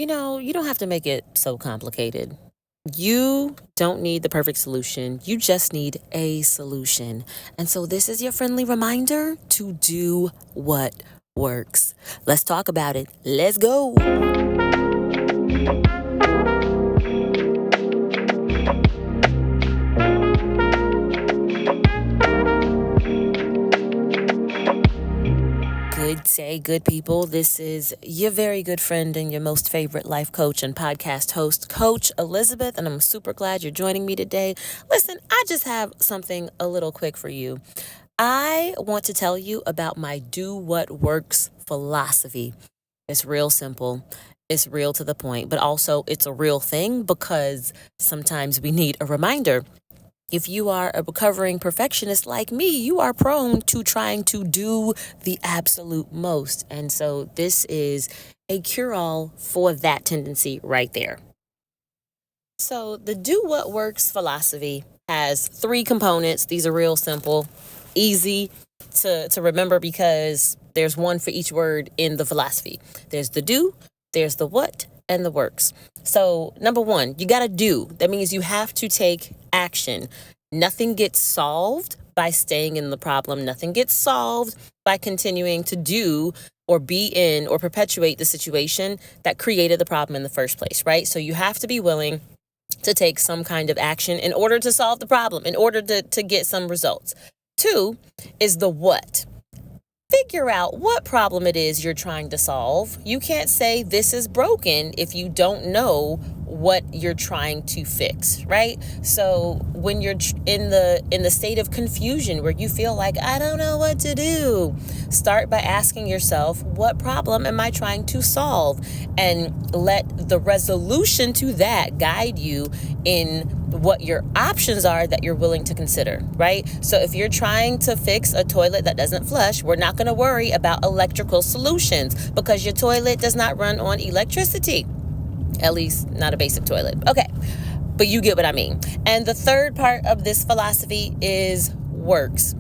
You don't have to make it so complicated. You don't need the perfect solution. You just need a solution. And so this is your friendly reminder to do what works. Let's talk about it. Let's go. Good day, good people. This is your very good friend and your most favorite life coach and podcast host, Coach Elizabeth, and I'm super glad you're joining me today. Listen, I just have something a little quick for you. I want to tell you about my do what works philosophy. It's real simple. It's real to the point, but also it's a real thing because sometimes we need a reminder. If you are a recovering perfectionist like me, you are prone to trying to do the absolute most. And so this is a cure-all for that tendency right there. So the do what works philosophy has 3 components. These are real simple, easy to remember because there's one for each word in the philosophy. There's the do, there's the what, and the works. So number 1, you got to do. That means you have to take action. Nothing gets solved by staying in the problem. Nothing gets solved by continuing to do or be in or perpetuate the situation that created the problem in the first place, right? So you have to be willing to take some kind of action in order to solve the problem, in order to get some results. 2 is the what. Figure out what problem it is you're trying to solve. You can't say this is broken if you don't know what you're trying to fix, right? So when you're in the state of confusion where you feel like I don't know what to do, start by asking yourself, what problem am I trying to solve? And let the resolution to that guide you in what your options are that you're willing to consider, right? So if you're trying to fix a toilet that doesn't flush, we're not going to worry about electrical solutions because your toilet does not run on electricity. At least not a basic toilet. Okay, but you get what I mean. And the third part of this philosophy is works.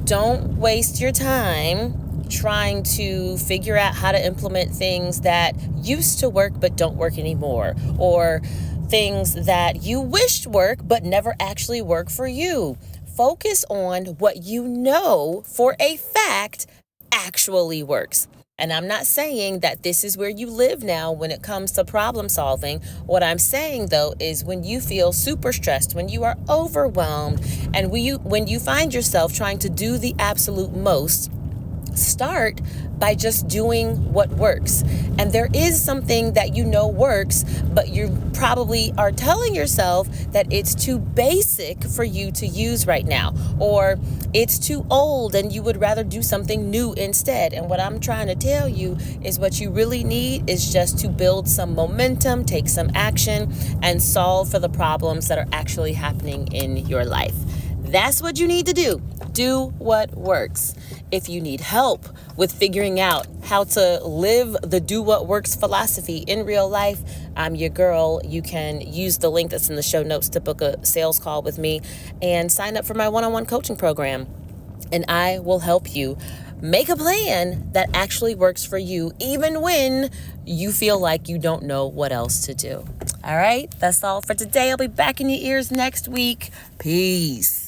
Don't waste your time trying to figure out how to implement things that used to work but don't work anymore, or things that you wished work but never actually work for you. Focus on what you know for a fact actually works. And I'm not saying that this is where you live now when it comes to problem solving. What I'm saying, though, is when you feel super stressed, when you are overwhelmed, and when you find yourself trying to do the absolute most, start by just doing what works. And there is something that you know works, but you probably are telling yourself that it's too basic for you to use right now, or it's too old and you would rather do something new instead. And what I'm trying to tell you is what you really need is just to build some momentum, take some action, and solve for the problems that are actually happening in your life. That's what you need to do. Do what works. If you need help with figuring out how to live the do what works philosophy in real life, I'm your girl. You can use the link that's in the show notes to book a sales call with me and sign up for my one-on-one coaching program. And I will help you make a plan that actually works for you, even when you feel like you don't know what else to do. All right, that's all for today. I'll be back in your ears next week. Peace.